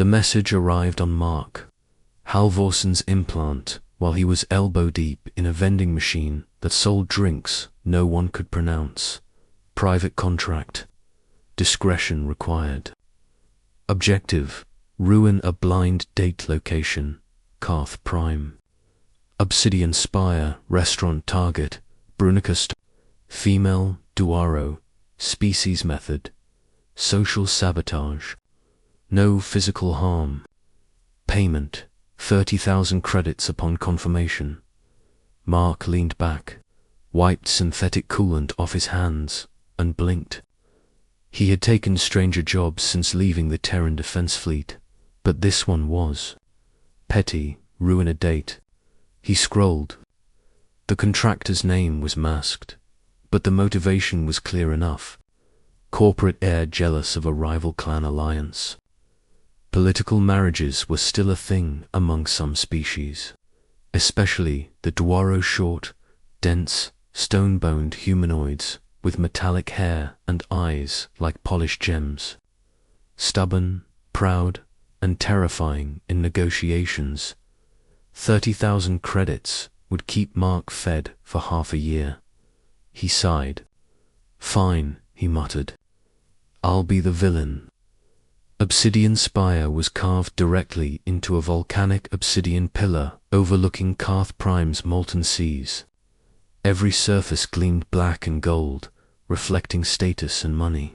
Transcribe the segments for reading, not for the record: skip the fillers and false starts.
The message arrived on Mark Halvorson's implant while he was elbow-deep in a vending machine that sold drinks no one could pronounce. Private contract. Discretion required. Objective: ruin a blind date location, Carth Prime. Obsidian Spire, restaurant target, Brunicust. Female, Duaro. Species method. Social sabotage. No physical harm. Payment: 30,000 credits upon confirmation. Mark leaned back, wiped synthetic coolant off his hands, and blinked. He had taken stranger jobs since leaving the Terran Defense Fleet, but this one was petty, ruin a date. He scrolled. The contractor's name was masked, but the motivation was clear enough. Corporate heir jealous of a rival clan alliance. Political marriages were still a thing among some species, especially the Dwaro short, dense, stone-boned humanoids with metallic hair and eyes like polished gems. Stubborn, proud, and terrifying in negotiations. 30,000 credits would keep Mark fed for half a year. He sighed. "Fine," he muttered. "I'll be the villain." Obsidian Spire was carved directly into a volcanic obsidian pillar overlooking Carth Prime's molten seas. Every surface gleamed black and gold, reflecting status and money.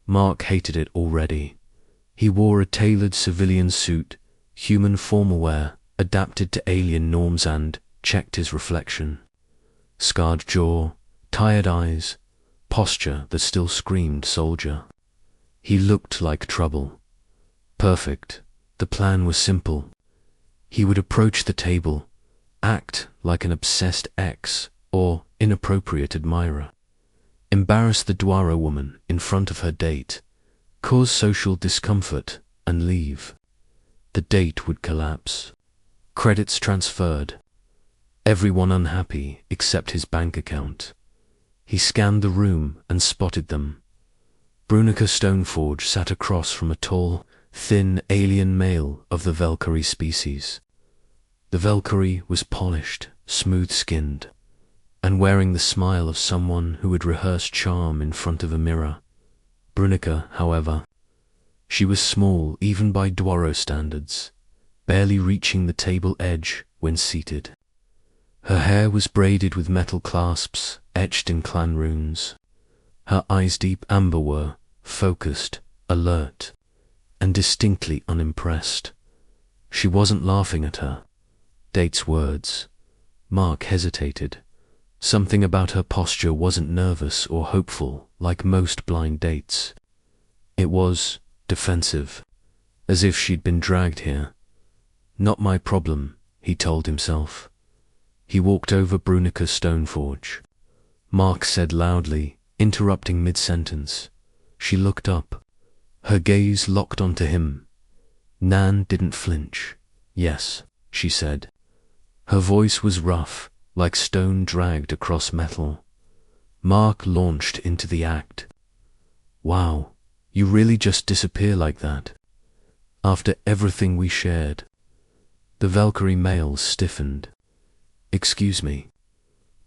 Mark hated it already. He wore a tailored civilian suit, human formal wear, adapted to alien norms, and checked his reflection. Scarred jaw, tired eyes, posture that still screamed soldier. He looked like trouble. Perfect. The plan was simple. He would approach the table, act like an obsessed ex or inappropriate admirer, embarrass the Dwaro woman in front of her date, cause social discomfort, and leave. The date would collapse. Credits transferred. Everyone unhappy except his bank account. He scanned the room and spotted them. Brunica Stoneforge sat across from a tall, thin alien male of the Valkyrie species. The Valkyrie was polished, smooth-skinned, and wearing the smile of someone who had rehearsed charm in front of a mirror. Brunica, however, she was small even by Dwaro standards, barely reaching the table edge when seated. Her hair was braided with metal clasps etched in clan runes. Her eyes deep amber were focused, alert, and distinctly unimpressed. She wasn't laughing at her. Date's words. Mark hesitated. Something about her posture wasn't nervous or hopeful like most blind dates. It was defensive, as if she'd been dragged here. Not my problem, he told himself. He walked over Brunica Stoneforge. Mark said loudly, interrupting mid-sentence. She looked up. Her gaze locked onto him. Nan didn't flinch. "Yes," she said. Her voice was rough, like stone dragged across metal. Mark launched into the act. "Wow, you really just disappear like that? After everything we shared?" The Valkyrie male stiffened. "Excuse me."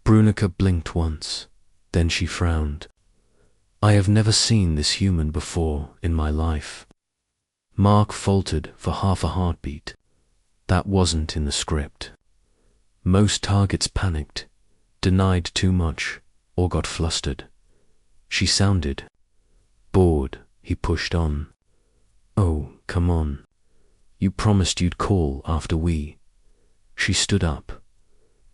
Brunica blinked once, then she frowned. "I have never seen this human before in my life." Mark faltered for half a heartbeat. That wasn't in the script. Most targets panicked, denied too much, or got flustered. She sounded bored. He pushed on. "Oh, come on. You promised you'd call after we." She stood up.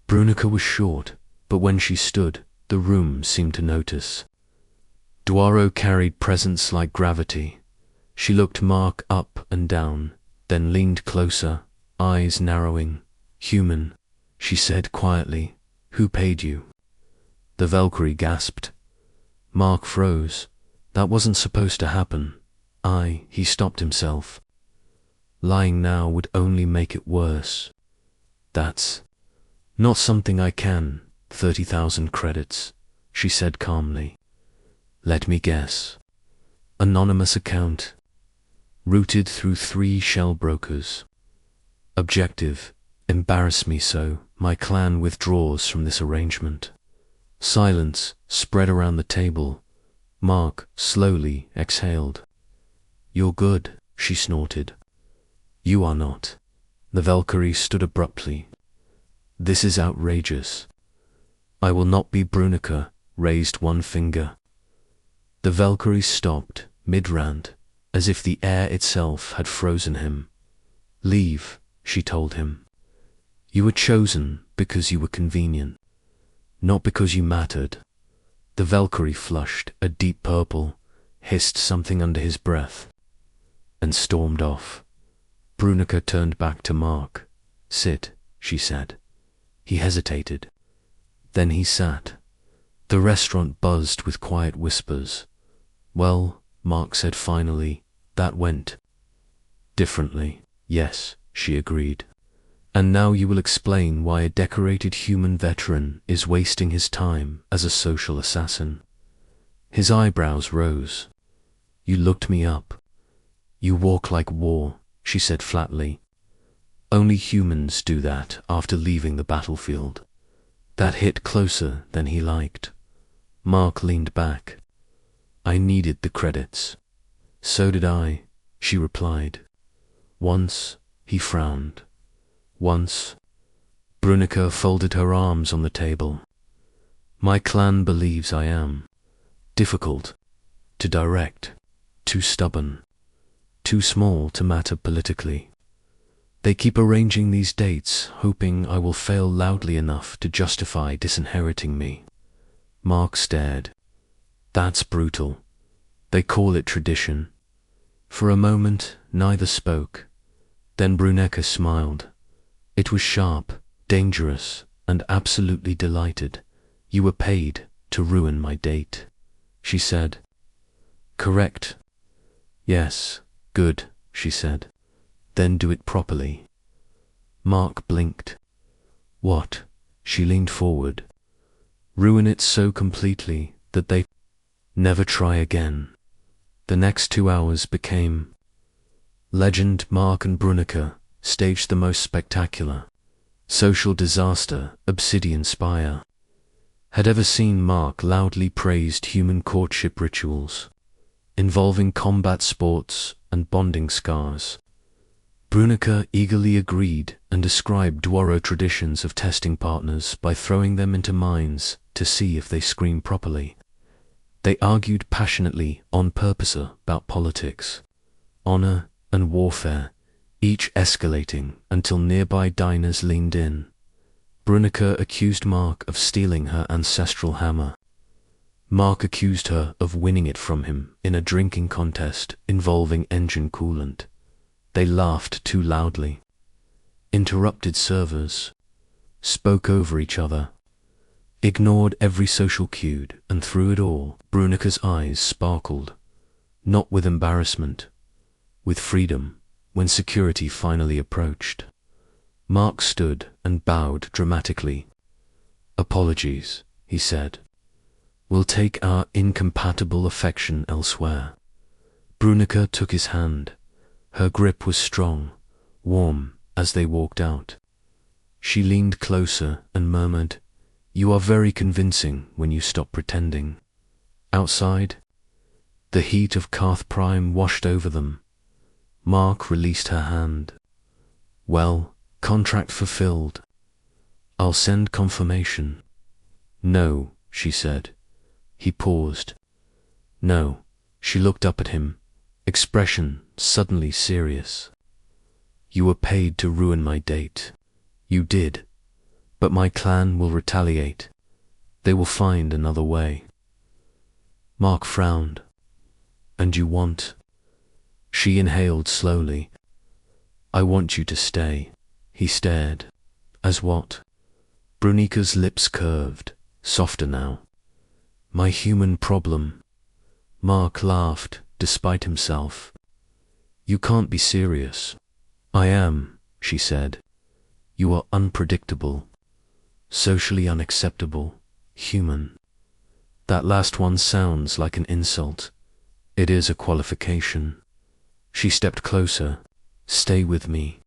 Brunica was short, but when she stood, the room seemed to notice. Dwaro carried presence like gravity. She looked Mark up and down, then leaned closer, eyes narrowing. "Human," she said quietly. "Who paid you?" The Valkyrie gasped. Mark froze. That wasn't supposed to happen. He stopped himself. Lying now would only make it worse. "That's not something I can. 30,000 credits, she said calmly. "Let me guess. Anonymous account." routed through 3 shell brokers. Objective: embarrass me so, my clan withdraws from this arrangement. Silence spread around the table. Mark slowly exhaled. You're good, she snorted. You are not. The Valkyrie stood abruptly. This is outrageous. I will not be. Brunica raised one finger. The Valkyrie stopped, mid-rant, as if the air itself had frozen him. Leave, she told him. You were chosen because you were convenient, not because you mattered. The Valkyrie flushed a deep purple, hissed something under his breath, and stormed off. Brunica turned back to Mark. Sit, she said. He hesitated. Then he sat. The restaurant buzzed with quiet whispers. Well, Mark said finally, that went differently. Yes, she agreed. And now you will explain why a decorated human veteran is wasting his time as a social assassin. His eyebrows rose. You looked me up. You walk like war, she said flatly. Only humans do that after leaving the battlefield. That hit closer than he liked. Mark leaned back. I needed the credits. So did I, she replied. Once, he frowned. Once. Brunica folded her arms on the table. My clan believes I am difficult to direct, too stubborn, too small to matter politically. They keep arranging these dates, hoping I will fail loudly enough to justify disinheriting me. Mark stared. That's brutal. They call it tradition. For a moment, neither spoke. Then Brunica smiled. It was sharp, dangerous, and absolutely delighted. You were paid to ruin my date, she said. Correct. Yes, good, she said. Then do it properly. Mark blinked. What? She leaned forward. Ruin it so completely that they never try again. The next 2 hours became legend. Mark and Brunica staged the most spectacular social disaster Obsidian Spire had ever seen. Mark loudly praised human courtship rituals involving combat sports and bonding scars. Brunica eagerly agreed and described Dwaro traditions of testing partners by throwing them into mines to see if they scream properly. They argued passionately on purpose about politics, honor, and warfare, each escalating until nearby diners leaned in. Brunica accused Mark of stealing her ancestral hammer. Mark accused her of winning it from him in a drinking contest involving engine coolant. They laughed too loudly, interrupted servers, spoke over each other, ignored every social cue, and through it all, Brunica's eyes sparkled, not with embarrassment, with freedom. When security finally approached, Mark stood and bowed dramatically. Apologies, he said. We'll take our incompatible affection elsewhere. Brunica took his hand. Her grip was strong, warm, as they walked out. She leaned closer and murmured, You are very convincing when you stop pretending. Outside, the heat of Karth Prime washed over them. Mark released her hand. Well, contract fulfilled. I'll send confirmation. No, she said. He paused. No. She looked up at him, expression suddenly serious. You were paid to ruin my date. You did. But my clan will retaliate. They will find another way. Mark frowned. And you want? She inhaled slowly. I want you to stay. He stared. As what? Brunica's lips curved, softer now. My human problem. Mark laughed, despite himself. You can't be serious. I am, she said. You are unpredictable, socially unacceptable, human. That last one sounds like an insult. It is a qualification. She stepped closer. Stay with me.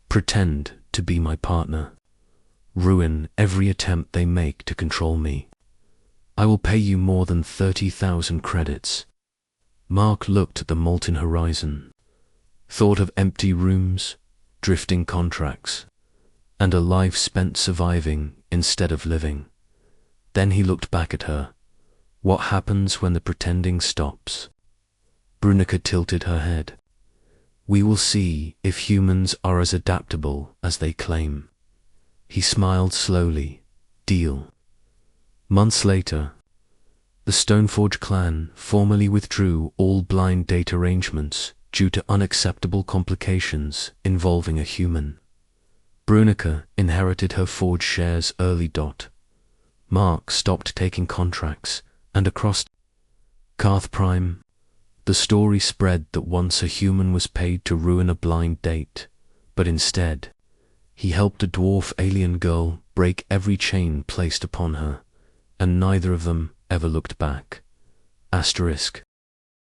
Pretend to be my partner. Ruin every attempt they make to control me. I will pay you more than 30,000 credits. Mark looked at the molten horizon, thought of empty rooms, drifting contracts, and a life spent surviving instead of living. Then he looked back at her. What happens when the pretending stops? Brunica tilted her head. We will see if humans are as adaptable as they claim. He smiled slowly. Deal. Months later, the Stoneforge clan formally withdrew all blind date arrangements due to unacceptable complications involving a human. Brunica inherited her forge shares early. Mark stopped taking contracts, and across Karth Prime, the story spread that once a human was paid to ruin a blind date, but instead, he helped a dwarf alien girl break every chain placed upon her, and neither of them ever looked back. Asterisk.